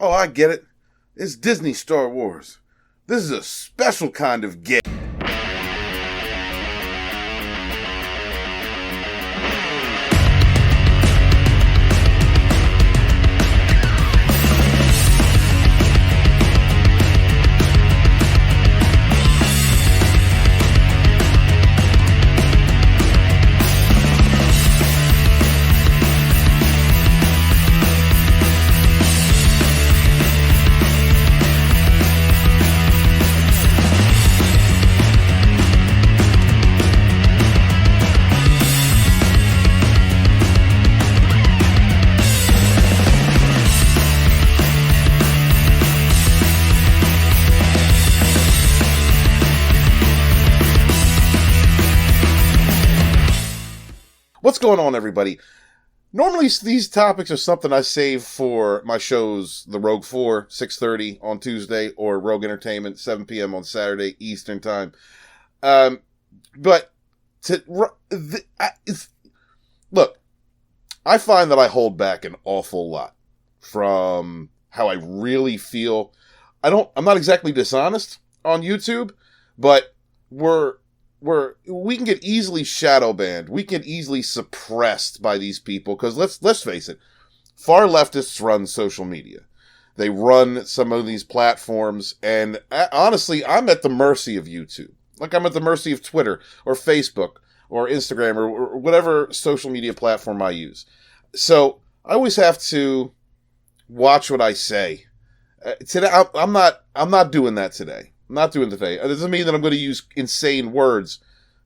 Oh, I get it. It's Disney Star Wars. This is a special kind of gay. What's going on, everybody? Normally, these topics are something I save for my shows, The Rogue 4, 6:30 on Tuesday, or Rogue Entertainment, 7 p.m. on Saturday, Eastern Time. Look, I find that I hold back an awful lot from how I really feel. I'm not exactly dishonest on YouTube, but we can get easily shadow banned. We can get easily suppressed by these people because let's face it, far leftists run social media. They run some of these platforms, and honestly, I'm at the mercy of YouTube. Like I'm at the mercy of Twitter or Facebook or Instagram or whatever social media platform I use. So I always have to watch what I say. Today, I'm not doing that today. Not doing today. It doesn't mean that I'm going to use insane words,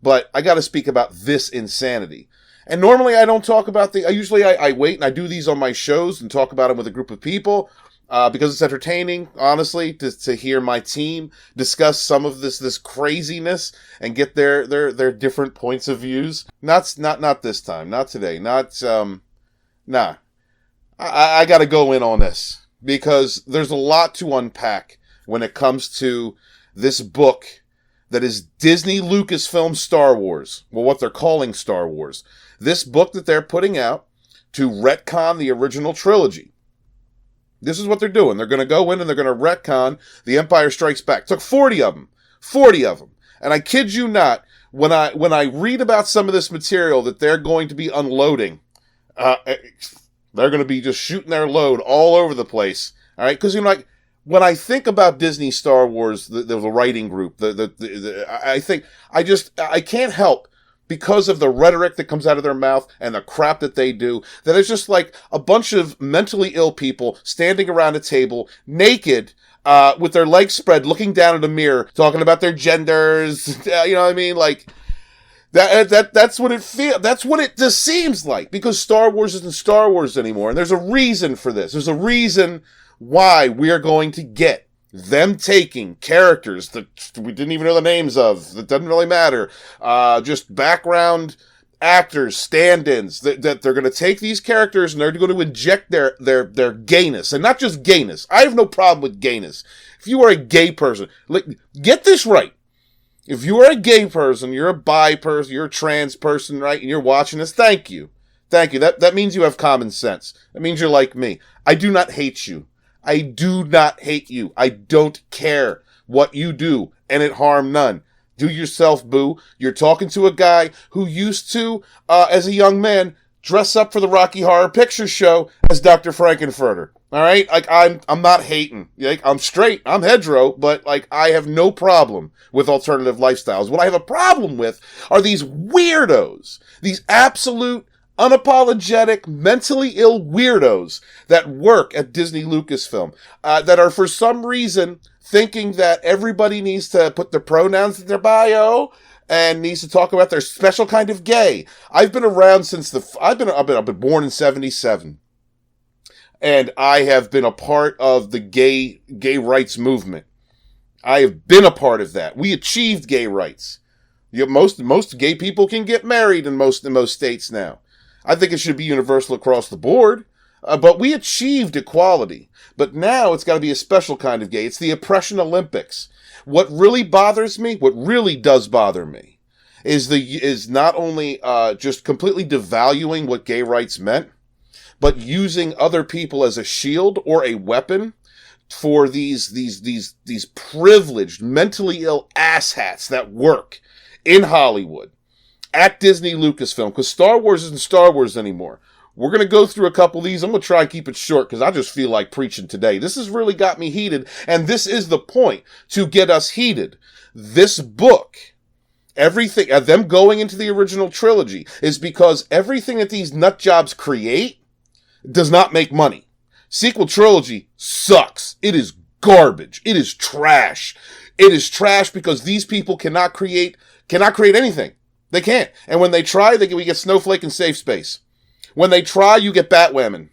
but I got to speak about this insanity. And normally I don't talk about I wait and I do these on my shows and talk about them with a group of people, because it's entertaining, honestly, to hear my team discuss some of this craziness and get their different points of views. Not this time. Not today. Nah. I got to go in on this because there's a lot to unpack when it comes to this book that is Disney Lucasfilm Star Wars. Well, what they're calling Star Wars. This book that they're putting out to retcon the original trilogy. This is what they're doing. They're going to go in and they're going to retcon The Empire Strikes Back. It took 40 of them. 40 of them. And I kid you not, when I read about some of this material that they're going to be unloading, they're going to be just shooting their load all over the place. All right? Because, when I think about Disney Star Wars, the writing group, I can't help, because of the rhetoric that comes out of their mouth and the crap that they do, that it's just like a bunch of mentally ill people standing around a table, naked, with their legs spread, looking down at a mirror, talking about their genders, you know what I mean? Like, that's what it feels, that's what it just seems like, because Star Wars isn't Star Wars anymore, and there's a reason for this. There's a reason why we are going to get them taking characters that we didn't even know the names of, that doesn't really matter, just background actors, stand-ins, that they're going to take these characters and they're going to inject their gayness, and not just gayness. I have no problem with gayness. If you are a gay person, get this right. If you are a gay person, you're a bi person, you're a trans person, right, and you're watching this, thank you. Thank you. That means you have common sense. That means you're like me. I do not hate you. I do not hate you. I don't care what you do, and it harm none. Do yourself, boo. You're talking to a guy who used to, as a young man, dress up for the Rocky Horror Picture Show as Dr. Frankenfurter. All right? Like, I'm not hating. Like, I'm straight. I'm hetero, but, like, I have no problem with alternative lifestyles. What I have a problem with are these weirdos. These absolute, unapologetic, mentally ill weirdos that work at Disney Lucasfilm, that are for some reason thinking that everybody needs to put their pronouns in their bio and needs to talk about their special kind of gay. I've been around since I've been born in 1977, and I have been a part of the gay rights movement. I have been a part of that. We achieved gay rights. Most gay people can get married in most states now. I think it should be universal across the board, but we achieved equality. But now it's got to be a special kind of gay. It's the oppression Olympics. What really bothers me, what really does bother me, is not only just completely devaluing what gay rights meant, but using other people as a shield or a weapon for these privileged, mentally ill asshats that work in Hollywood at Disney Lucasfilm, because Star Wars isn't Star Wars anymore. We're going to go through a couple of these. I'm going to try and keep it short because I just feel like preaching today. This has really got me heated, and this is the point, to get us heated. This book, everything, them going into the original trilogy, is because everything that these nut jobs create does not make money. Sequel trilogy sucks. It is garbage. It is trash. It is trash because these people cannot create anything. They can't. And when they try, we get Snowflake and Safe Space. When they try, you get Batwoman.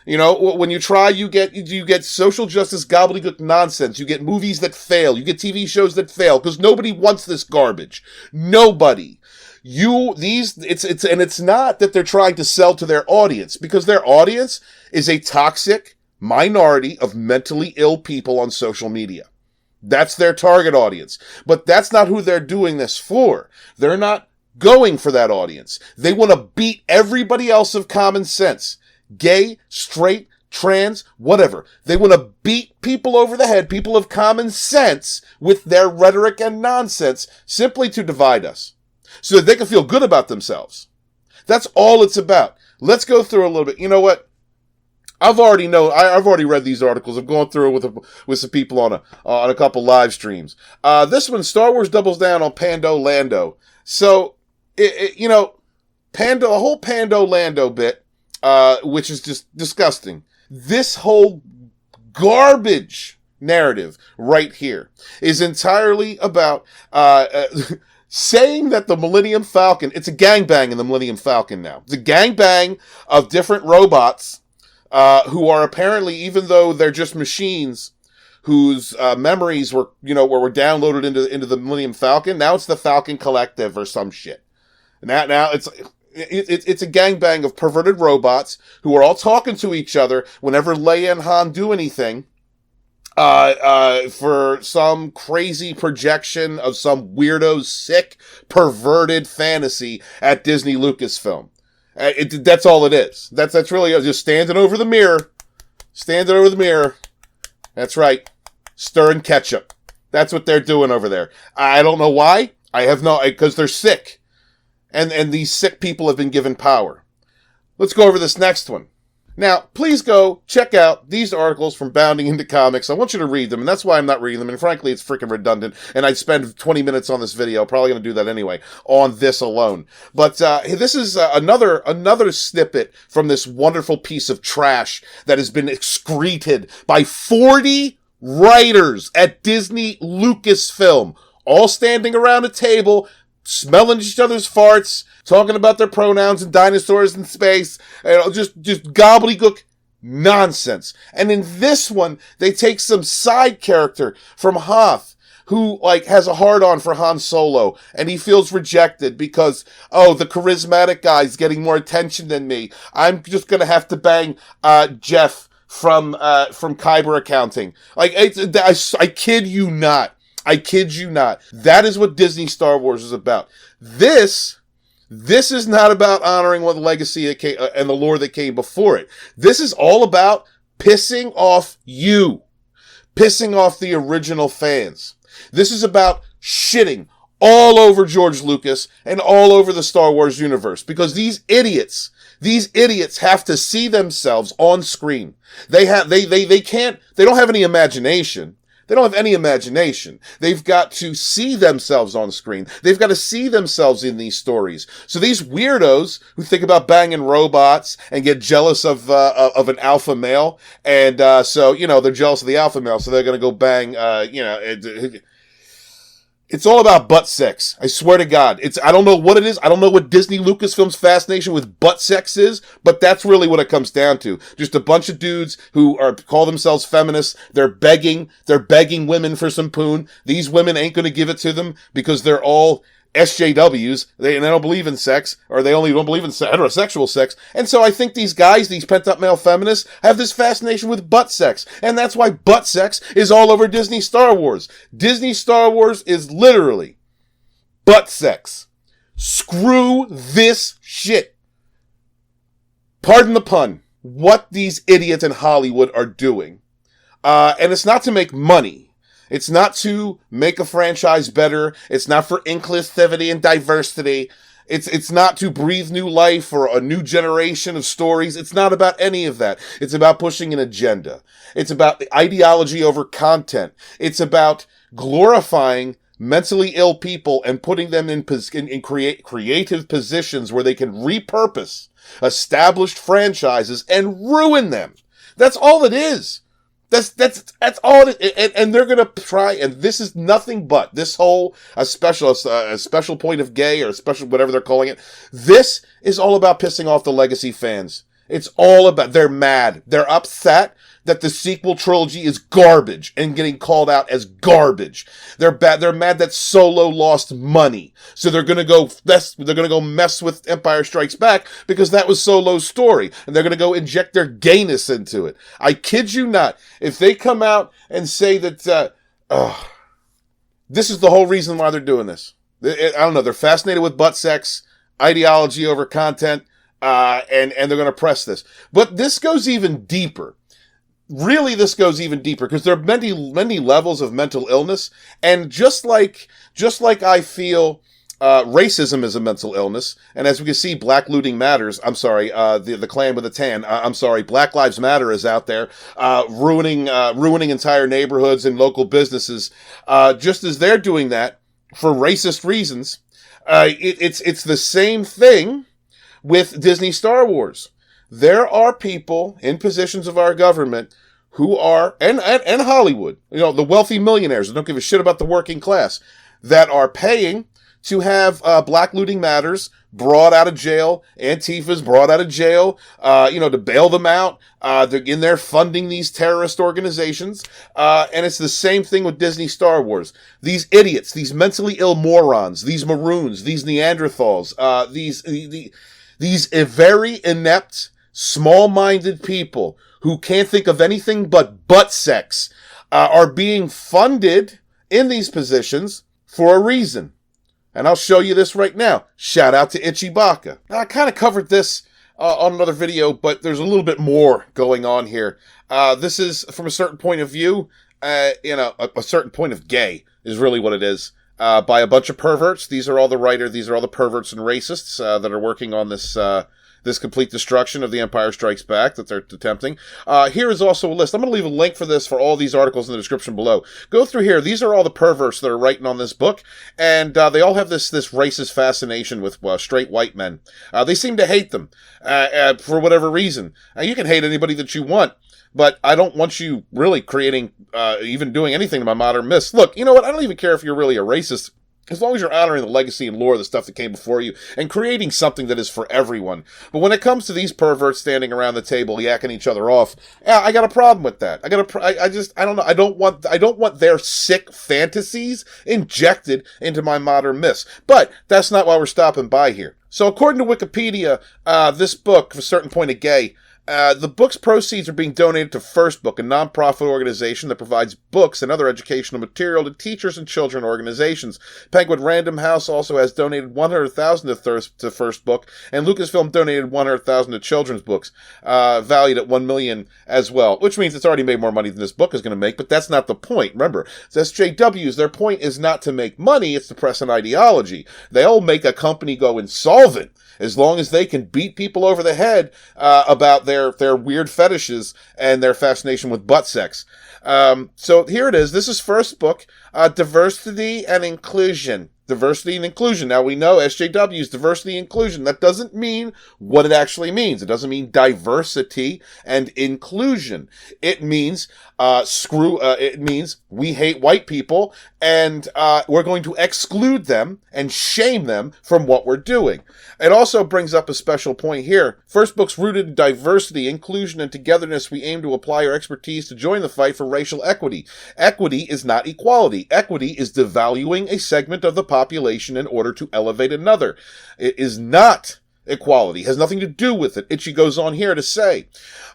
You know, when you try, you get social justice gobbledygook nonsense. You get movies that fail. You get TV shows that fail because nobody wants this garbage. Nobody. It's not that they're trying to sell to their audience, because their audience is a toxic minority of mentally ill people on social media. That's their target audience. But that's not who they're doing this for. They're not going for that audience. They want to beat everybody else of common sense. Gay, straight, trans, whatever. They want to beat people over the head, people of common sense, with their rhetoric and nonsense, simply to divide us, so that they can feel good about themselves. That's all it's about. Let's go through a little bit. You know what? I've already read these articles. I've gone through it with some people on a couple live streams. This one, Star Wars doubles down on Pando Lando. So, the whole Pando Lando bit, which is just disgusting. This whole garbage narrative right here is entirely about saying that the Millennium Falcon, it's a gangbang in the Millennium Falcon now. It's a gangbang of different robots who are apparently, even though they're just machines whose memories were downloaded into the Millennium Falcon, now it's the Falcon Collective or some shit. Now it's a gangbang of perverted robots who are all talking to each other whenever Leia and Han do anything, for some crazy projection of some weirdo, sick, perverted fantasy at Disney Lucasfilm. That's all it is. That's really just standing over the mirror. That's right. Stirring ketchup. That's what they're doing over there. I don't know why. Because they're sick. And these sick people have been given power. Let's go over this next one. Now, please go check out these articles from Bounding Into Comics. I want you to read them, and that's why I'm not reading them. And frankly, it's freaking redundant. And I'd spend 20 minutes on this video, probably going to do that anyway, on this alone. But this is another snippet from this wonderful piece of trash that has been excreted by 40 writers at Disney Lucasfilm, all standing around a table, smelling each other's farts, talking about their pronouns and dinosaurs in space, just gobbledygook nonsense. And in this one, they take some side character from Hoth, who, has a hard-on for Han Solo, and he feels rejected because, the charismatic guy's getting more attention than me. I'm just gonna have to bang, Jeff from Kyber Accounting. I kid you not. That is what Disney Star Wars is about. This is not about honoring what legacy and the lore that came before it. This is all about pissing off you. Pissing off the original fans. This is about shitting all over George Lucas and all over the Star Wars universe. Because these idiots have to see themselves on screen. They don't have any imagination. They don't have any imagination. They've got to see themselves on screen. They've got to see themselves in these stories. So these weirdos who think about banging robots and get jealous of an alpha male, and so they're jealous of the alpha male, so they're going to go bang. It's all about butt sex. I swear to God. I don't know what it is. I don't know what Disney Lucasfilm's fascination with butt sex is, but that's really what it comes down to. Just a bunch of dudes who call themselves feminists. They're begging women for some poon. These women ain't gonna give it to them because they're all SJWs. They don't believe in sex, or they only don't believe in heterosexual sex. And so I think these guys, these pent-up male feminists, have this fascination with butt sex. And that's why butt sex is all over Disney Star Wars. Disney Star Wars is literally butt sex. Screw this shit. Pardon the pun. What these idiots in Hollywood are doing And it's not to make money. It's not to make a franchise better. It's not for inclusivity and diversity. It's not to breathe new life for a new generation of stories. It's not about any of that. It's about pushing an agenda. It's about the ideology over content. It's about glorifying mentally ill people and putting them in creative positions where they can repurpose established franchises and ruin them. That's all it is. That's all it, and they're gonna try, and this is nothing but this whole a special point of gay, or a special whatever they're calling it. This is all about pissing off the legacy fans. It's all about, they're mad. They're upset that the sequel trilogy is garbage and getting called out as garbage. They're mad that Solo lost money. So they're gonna go mess with Empire Strikes Back because that was Solo's story. And they're gonna go inject their gayness into it. I kid you not. If they come out and say that, this is the whole reason why they're doing this. I don't know. They're fascinated with butt sex, ideology over content, and they're going to press this. But this goes even deeper. Really, this goes even deeper because there are many levels of mental illness, and just like I feel racism is a mental illness, and as we can see, Black looting matters. I'm sorry, the Klan with a tan. I'm sorry, Black Lives Matter is out there ruining entire neighborhoods and local businesses, just as they're doing that for racist reasons. It's the same thing with Disney Star Wars. There are people in positions of our government who are, and Hollywood, the wealthy millionaires that don't give a shit about the working class, that are paying to have Black Looting Matters brought out of jail, Antifa's brought out of jail, to bail them out. They're in there funding these terrorist organizations. And it's the same thing with Disney Star Wars. These idiots, these mentally ill morons, these maroons, these Neanderthals, these very inept, small-minded people who can't think of anything but butt sex are being funded in these positions for a reason. And I'll show you this right now. Shout out to Ichibaka. Now, I kind of covered this on another video, but there's a little bit more going on here. This is from a certain point of view, a certain point of gay is really what it is. By a bunch of perverts. These are all the perverts and racists that are working on this complete destruction of the Empire Strikes Back that they're attempting. Here is also a list. I'm going to leave a link for this for all these articles in the description below. Go through here. These are all the perverts that are writing on this book, and they all have this racist fascination with straight white men. They seem to hate them for whatever reason. You can hate anybody that you want, but I don't want you really creating, even doing anything to my modern myths. Look, you know what? I don't even care if you're really a racist, as long as you're honoring the legacy and lore of the stuff that came before you and creating something that is for everyone. But when it comes to these perverts standing around the table yakking each other off, I got a problem with that. I don't know. I don't want their sick fantasies injected into my modern myths. But that's not why we're stopping by here. So according to Wikipedia, this book, A Certain Point of Gay, the book's proceeds are being donated to First Book, a nonprofit organization that provides books and other educational material to teachers and children organizations. Penguin Random House also has donated $100,000 to First Book, and Lucasfilm donated $100,000 to children's books, valued at $1 million as well, which means it's already made more money than this book is going to make, but that's not the point. Remember, it's SJWs, their point is not to make money, it's to press an ideology. They'll make a company go insolvent as long as they can beat people over the head about their weird fetishes and their fascination with butt sex. So here it is. This is First Book, Diversity and Inclusion. Diversity and inclusion. Now we know SJW's diversity and inclusion. That doesn't mean what it actually means. It doesn't mean diversity and inclusion. It means it means we hate white people and we're going to exclude them and shame them from what we're doing. It also brings up a special point here. First Book's rooted in diversity, inclusion, and togetherness. We aim to apply our expertise to join the fight for racial equity. Equity is not equality. Equity is devaluing a segment of the population in order to elevate another. It is not equality. It has nothing to do with it. Itchy goes on here to say,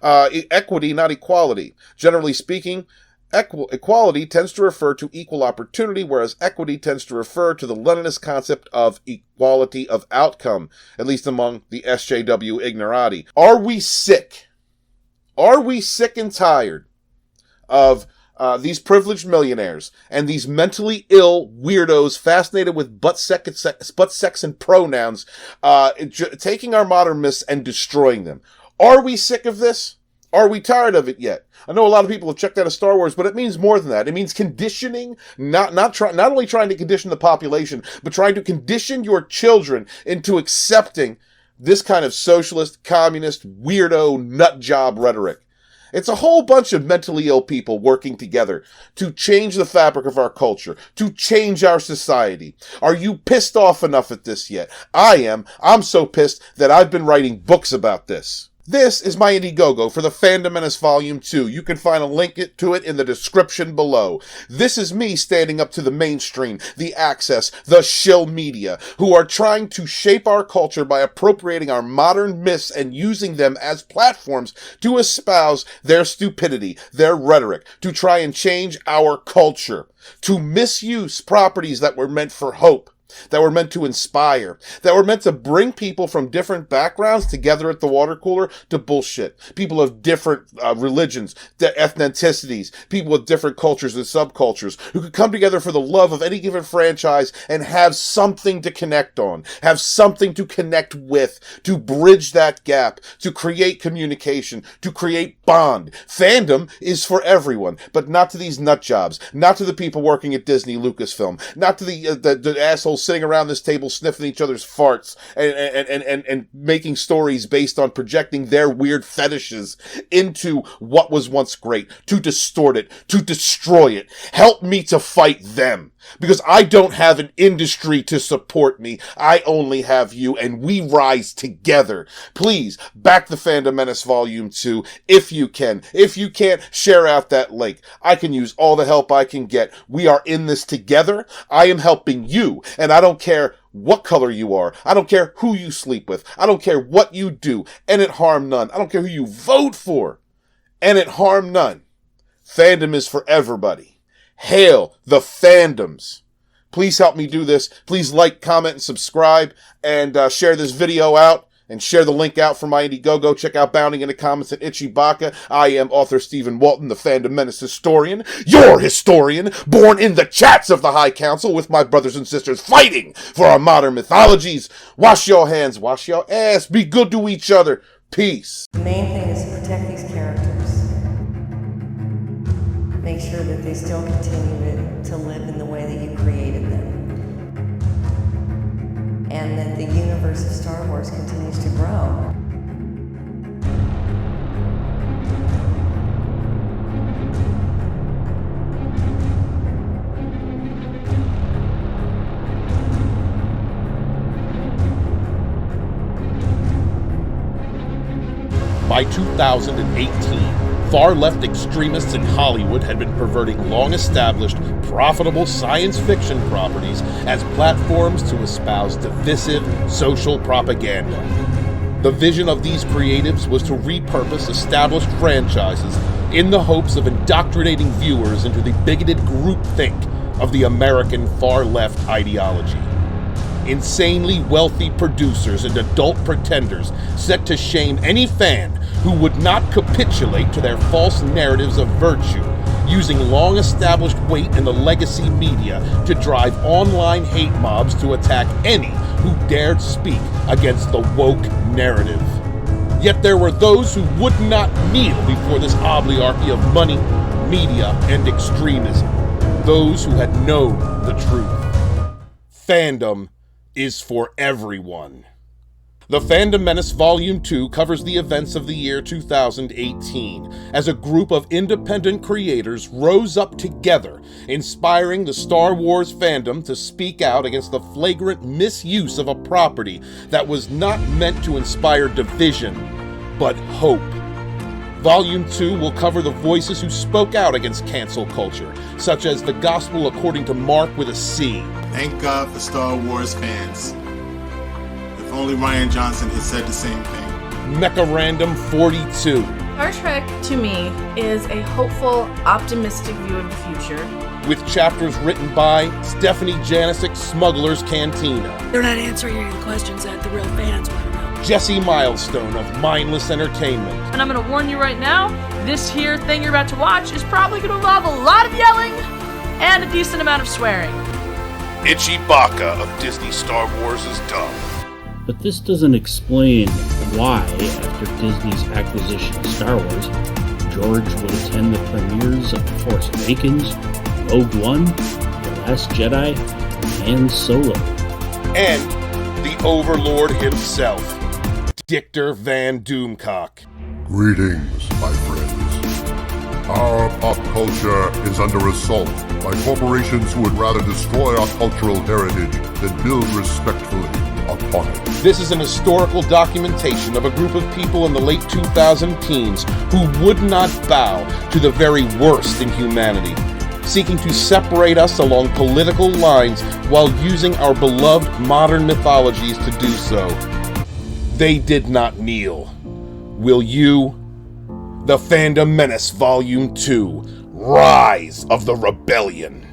equity, not equality. Generally speaking, equality tends to refer to equal opportunity, whereas equity tends to refer to the Leninist concept of equality of outcome, at least among the SJW ignorati. Are we sick? Are we sick and tired of these privileged millionaires and these mentally ill weirdos fascinated with butt sex and pronouns, taking our modern myths and destroying them. Are we sick of this? Are we tired of it yet? I know a lot of people have checked out of Star Wars, but it means more than that. It means conditioning, not only trying to condition the population, but trying to condition your children into accepting this kind of socialist, communist, weirdo, nut job rhetoric. It's a whole bunch of mentally ill people working together to change the fabric of our culture, to change our society. Are you pissed off enough at this yet? I am. I'm so pissed that I've been writing books about this. This is my Indiegogo for the Fandom Menace Volume 2. You can find a link to it in the description below. This is me standing up to the mainstream, the access, the shill media, who are trying to shape our culture by appropriating our modern myths and using them as platforms to espouse their stupidity, their rhetoric, to try and change our culture, to misuse properties that were meant for hope, that were meant to inspire, that were meant to bring people from different backgrounds together at the water cooler to bullshit. People of different religions, ethnicities, people with different cultures and subcultures who could come together for the love of any given franchise and have something to connect on, have something to connect with, to bridge that gap, to create communication, to create bond. Fandom is for everyone, but not to these nut jobs, not to the people working at Disney, Lucasfilm, not to the assholes sitting around this table sniffing each other's farts and making stories based on projecting their weird fetishes into what was once great, to distort it, to destroy it. Help me to fight them, because I don't have an industry to support me. I only have you, and we rise together. Please back the Fandom Menace Volume 2 if you can. If you can't, share out that link. I can use all the help I can get. We are in this together. I am helping you, and I don't care what color you are. I don't care who you sleep with. I don't care what you do, and it harm none. I don't care who you vote for, and it harm none. Fandom is for everybody. Hail the fandoms. Please help me do this. Please like, comment, and subscribe, and share this video out, and share the link out for my Indiegogo. Check out Bounding in the Comments at Ichibaka. I am author Stephen Walton, the Fandom Menace historian, your historian, born in the chats of the High Council with my brothers and sisters fighting for our modern mythologies. Wash your hands, wash your ass, be good to each other. Peace. The main thing is to protect these characters. Make sure that they still continue to live in the way that you created them. And that the universe of Star Wars continues to grow. By 2018, far-left extremists in Hollywood had been perverting long-established, profitable science fiction properties as platforms to espouse divisive social propaganda. The vision of these creatives was to repurpose established franchises in the hopes of indoctrinating viewers into the bigoted groupthink of the American far-left ideology. Insanely wealthy producers and adult pretenders set to shame any fan who would not capitulate to their false narratives of virtue, using long-established weight in the legacy media to drive online hate mobs to attack any who dared speak against the woke narrative. Yet there were those who would not kneel before this oligarchy of money, media, and extremism. Those who had known the truth. Fandom is for everyone. The Fandom Menace Volume 2 covers the events of the year 2018 as a group of independent creators rose up together, inspiring the Star Wars fandom to speak out against the flagrant misuse of a property that was not meant to inspire division, but hope. Volume 2 will cover the voices who spoke out against cancel culture, such as the Gospel According to Mark with a C. Thank God for Star Wars fans. If only Rian Johnson had said the same thing. Mecha Random 42. Star Trek, to me, is a hopeful, optimistic view of the future. With chapters written by Stephanie Janicek, Smuggler's Cantina. They're not answering any questions that the real fans want to know. Jesse Milestone of mindless entertainment. And I'm gonna warn you right now, this here thing you're about to watch is probably gonna involve a lot of yelling and a decent amount of swearing. Itchy Baka of Disney Star Wars is dumb. But this doesn't explain why, after Disney's acquisition of Star Wars, George would attend the premieres of The Force Awakens, Rogue One, The Last Jedi, and Solo. And the Overlord himself, Dictor Van Doomcock. Greetings, my friends. Our pop culture is under assault by corporations who would rather destroy our cultural heritage than build respectfully upon it. This is an historical documentation of a group of people in the late 2000 teens who would not bow to the very worst in humanity, seeking to separate us along political lines while using our beloved modern mythologies to do so. They did not kneel. Will you? The Fandom Menace Volume 2, Rise of the Rebellion.